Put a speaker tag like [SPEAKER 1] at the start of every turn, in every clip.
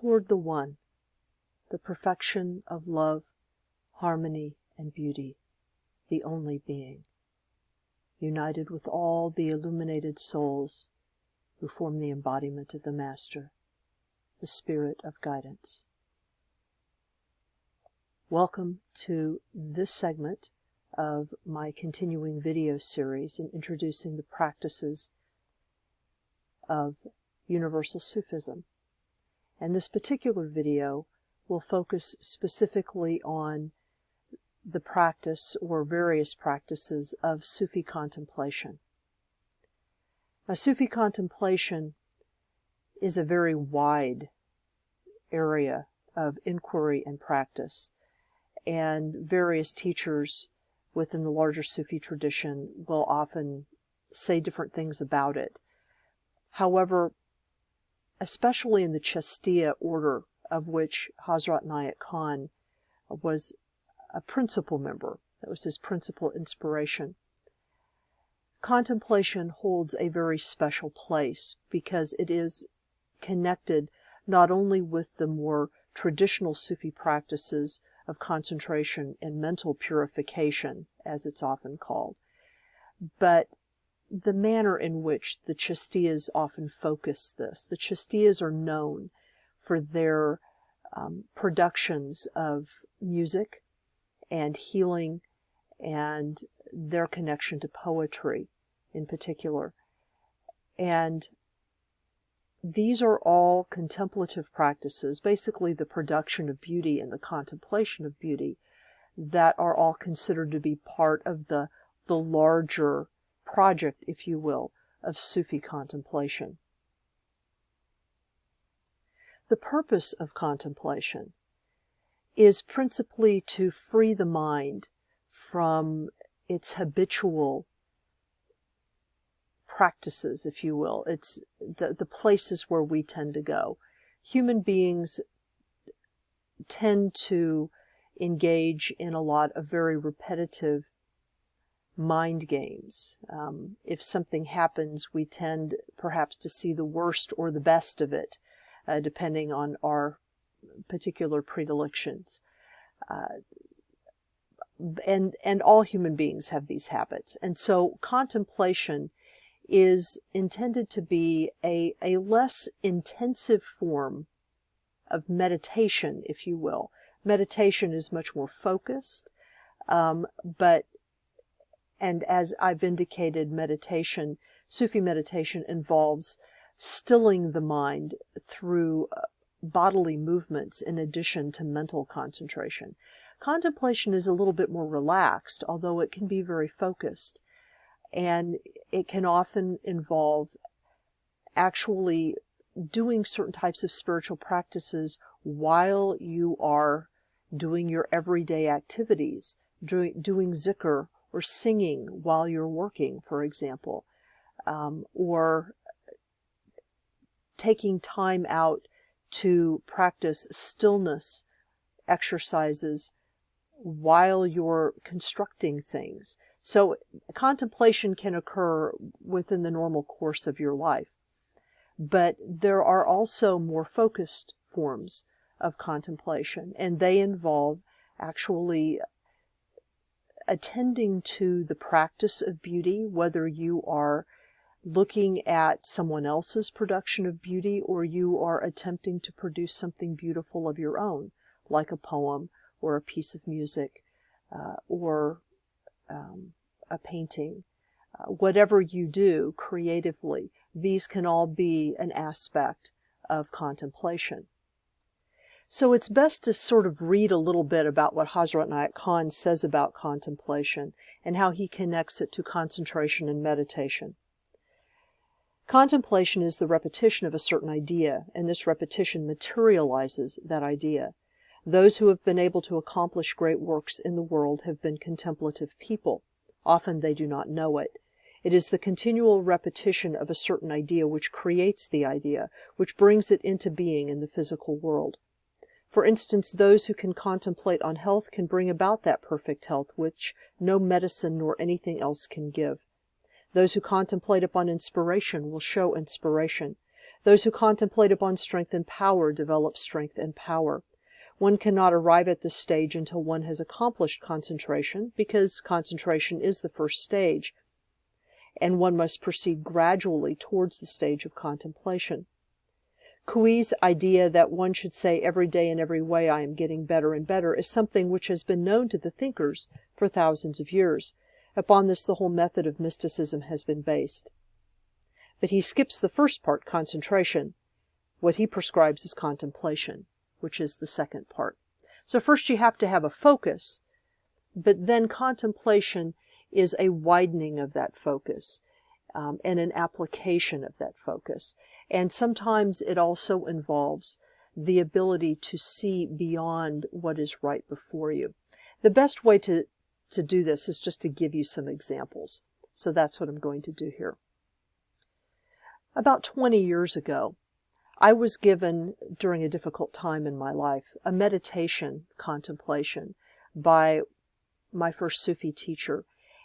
[SPEAKER 1] toward the One, the perfection of love, harmony, and beauty, the only being, united with all the illuminated souls who form the embodiment of the Master, the Spirit of Guidance. Welcome to this segment of my continuing video series in introducing the practices of Universal Sufism. And this particular video will focus specifically on the practice or various practices of Sufi contemplation. Now, Sufi contemplation is a very wide area of inquiry and practice, and various teachers within the larger Sufi tradition will often say different things about it. However, especially in the Chistiya order, of which Hazrat Nayat Khan was a principal member, that was his principal inspiration, contemplation holds a very special place because it is connected not only with the more traditional Sufi practices of concentration and mental purification, as it's often called, but the manner in which the Chistiyas often focus this. The Chistiyas are known for their productions of music and healing and their connection to poetry in particular. And these are all contemplative practices, basically the production of beauty and the contemplation of beauty, that are all considered to be part of the larger project, if you will, of Sufi contemplation. The purpose of contemplation is principally to free the mind from its habitual practices, if you will. It's the places where we tend to go. Human beings tend to engage in a lot of very repetitive mind games. If something happens, we tend perhaps to see the worst or the best of it, depending on our particular predilections. And all human beings have these habits. And so contemplation is intended to be a less intensive form of meditation, if you will. Meditation is much more focused, and as I've indicated, meditation, Sufi meditation, involves stilling the mind through bodily movements in addition to mental concentration. Contemplation is a little bit more relaxed, although it can be very focused. And it can often involve actually doing certain types of spiritual practices while you are doing your everyday activities, doing zikr or singing while you're working, for example, or taking time out to practice stillness exercises while you're constructing things. So contemplation can occur within the normal course of your life. But there are also more focused forms of contemplation, and they involve actually attending to the practice of beauty, whether you are looking at someone else's production of beauty or you are attempting to produce something beautiful of your own, like a poem or a piece of music or a painting. Whatever you do creatively, these can all be an aspect of contemplation. So it's best to sort of read a little bit about what Hazrat Nayat Khan says about contemplation and how he connects it to concentration and meditation. Contemplation is the repetition of a certain idea, and this repetition materializes that idea. Those who have been able to accomplish great works in the world have been contemplative people. Often they do not know it. It is the continual repetition of a certain idea which creates the idea, which brings it into being in the physical world. For instance, those who can contemplate on health can bring about that perfect health which no medicine nor anything else can give. Those who contemplate upon inspiration will show inspiration. Those who contemplate upon strength and power develop strength and power. One cannot arrive at this stage until one has accomplished concentration, because concentration is the first stage, and one must proceed gradually towards the stage of contemplation. Cui's idea that one should say every day in every way, "I am getting better and better," is something which has been known to the thinkers for thousands of years. Upon this, the whole method of mysticism has been based. But he skips the first part, concentration. What he prescribes is contemplation, which is the second part. So first you have to have a focus, but then contemplation is a widening of that focus, and an application of that focus. And sometimes it also involves the ability to see beyond what is right before you. The best way to do this is just to give you some examples. So that's what I'm going to do here. About 20 years ago, I was given, during a difficult time in my life, a meditation contemplation by my first Sufi teacher.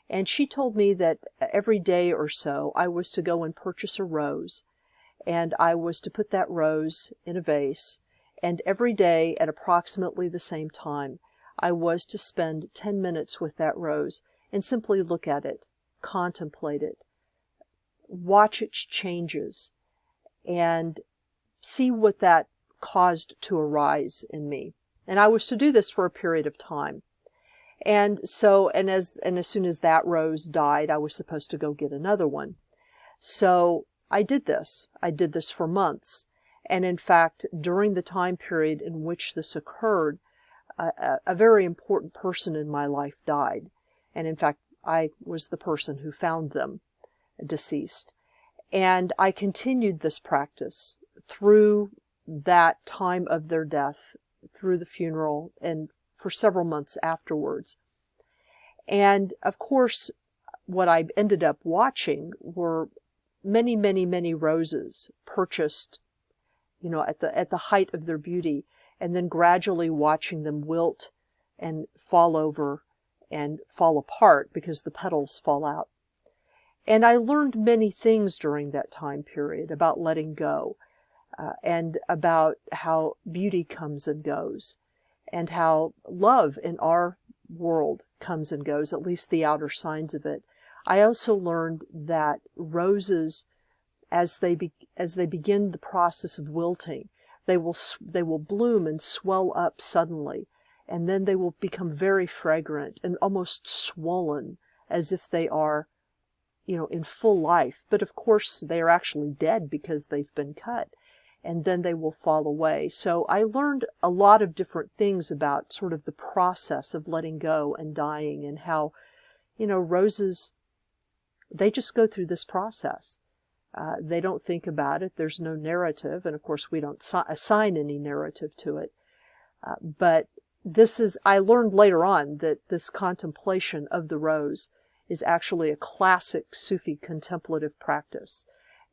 [SPEAKER 1] And she told me that every day or so I was to go and purchase a rose, and I was to put that rose in a vase, and every day at approximately the same time I was to spend 10 minutes with that rose and simply look at it, contemplate it, watch its changes, and see what that caused to arise in me. And I was to do this for a period of time. And as soon as that rose died, I was supposed to go get another one. So I did this. I did this for months. And in fact, during the time period in which this occurred, a very important person in my life died. And in fact, I was the person who found them deceased. And I continued this practice through that time of their death, through the funeral, and for several months afterwards. And of course, what I ended up watching were many, many, many roses purchased, at the height of their beauty, and then gradually watching them wilt and fall over and fall apart because the petals fall out. And I learned many things during that time period about letting go, and about how beauty comes and goes, and how love in our world comes and goes, at least the outer signs of it. I also learned that roses, as they begin the process of wilting, they will bloom and swell up suddenly, and then they will become very fragrant and almost swollen, as if they are, in full life. But of course, they are actually dead because they've been cut. And then they will fall away. So I learned a lot of different things about sort of the process of letting go and dying, and how, roses, they just go through this process. They don't think about it. There's no narrative. And of course, we don't assign any narrative to it. But I learned later on that this contemplation of the rose is actually a classic Sufi contemplative practice,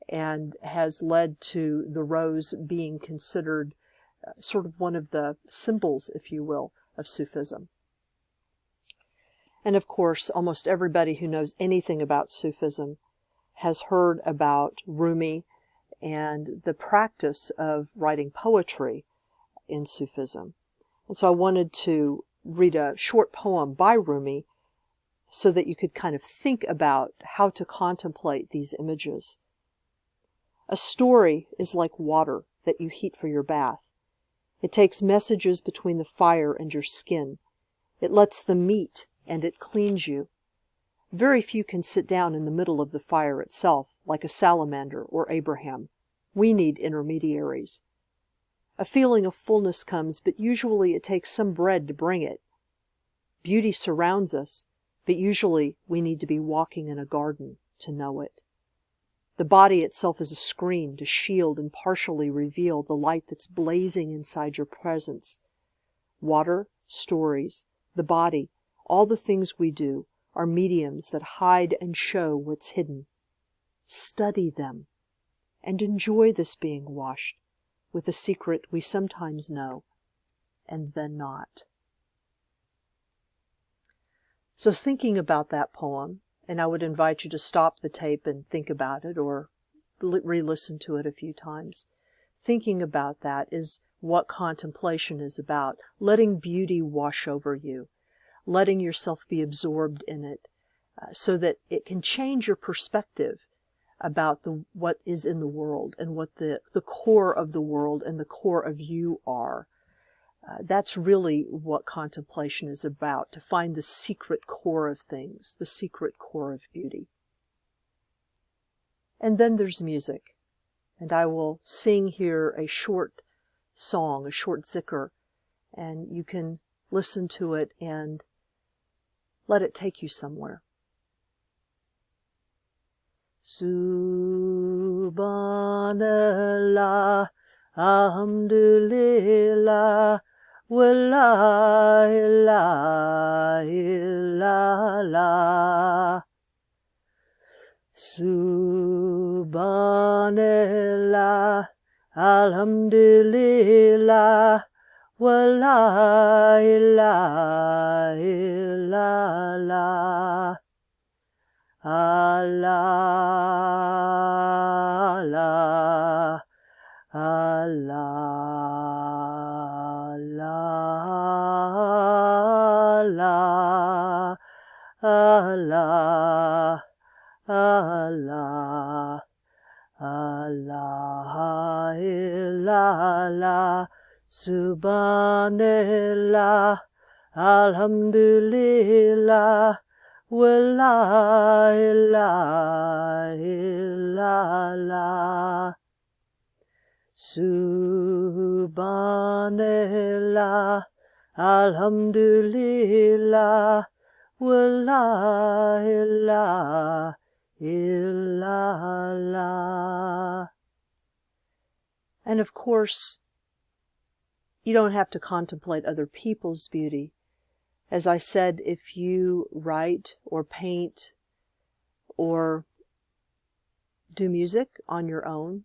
[SPEAKER 1] and has led to the rose being considered sort of one of the symbols, if you will, of Sufism. And of course, almost everybody who knows anything about Sufism has heard about Rumi and the practice of writing poetry in Sufism. And so I wanted to read a short poem by Rumi so that you could kind of think about how to contemplate these images. A story is like water that you heat for your bath. It takes messages between the fire and your skin. It lets them meet, and it cleans you. Very few can sit down in the middle of the fire itself, like a salamander or Abraham. We need intermediaries. A feeling of fullness comes, but usually it takes some bread to bring it. Beauty surrounds us, but usually we need to be walking in a garden to know it. The body itself is a screen to shield and partially reveal the light that's blazing inside your presence. Water, stories, the body, all the things we do are mediums that hide and show what's hidden. Study them and enjoy this being washed with a secret we sometimes know and then not. So thinking about that poem, and I would invite you to stop the tape and think about it, or re-listen to it a few times. Thinking about that is what contemplation is about. Letting beauty wash over you. Letting yourself be absorbed in it so that it can change your perspective about what is in the world and what the core of the world and the core of you are. That's really what contemplation is about, to find the secret core of things, the secret core of beauty. And then there's music. And I will sing here a short song, a short zikr, and you can listen to it and let it take you somewhere. Subhanallah, alhamdulillah, wa la ilaha illallah. Subhanallah, alhamdulillah, wa la ilaha illallah. Allah, Allah, Allah, Allah, Allah, illallah, subhanallah, alhamdulillah, wa la ilaha illallah. Subhanallah, alhamdulillah, wa la ilaha illallah. And of course, you don't have to contemplate other people's beauty. As I said, if you write or paint or do music on your own,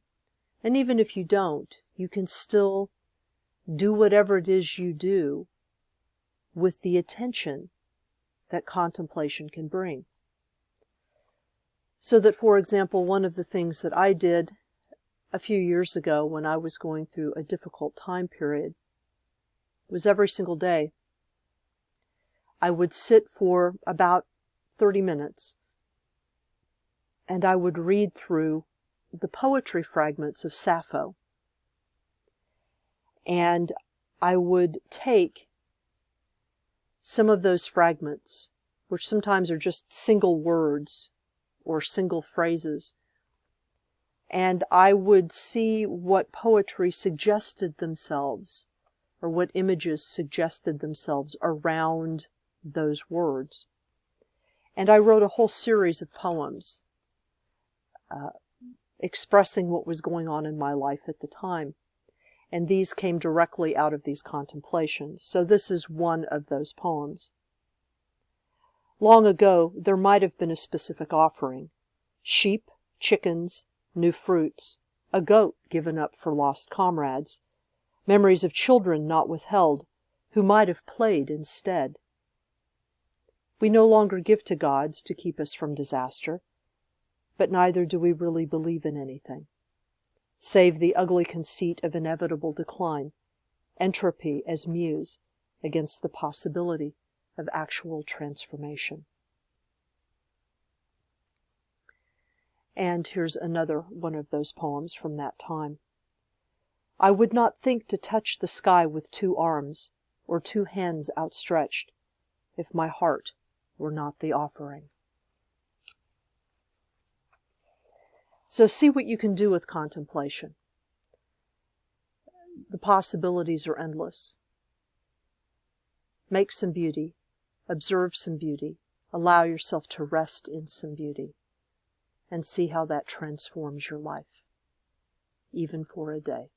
[SPEAKER 1] and even if you don't, you can still do whatever it is you do with the attention that contemplation can bring. So that, for example, one of the things that I did a few years ago when I was going through a difficult time period was every single day I would sit for about 30 minutes and I would read through the poetry fragments of Sappho. And I would take some of those fragments, which sometimes are just single words or single phrases, and I would see what poetry suggested themselves, or what images suggested themselves around those words. And I wrote a whole series of poems expressing what was going on in my life at the time. And these came directly out of these contemplations. So this is one of those poems. Long ago, there might have been a specific offering: sheep, chickens, new fruits, a goat given up for lost comrades, memories of children not withheld, who might have played instead. We no longer give to gods to keep us from disaster, but neither do we really believe in anything, save the ugly conceit of inevitable decline, entropy as muse against the possibility of actual transformation. And here's another one of those poems from that time. I would not think to touch the sky with 2 arms, or 2 hands outstretched, if my heart were not the offering. So see what you can do with contemplation. The possibilities are endless. Make some beauty, observe some beauty, allow yourself to rest in some beauty, and see how that transforms your life, even for a day.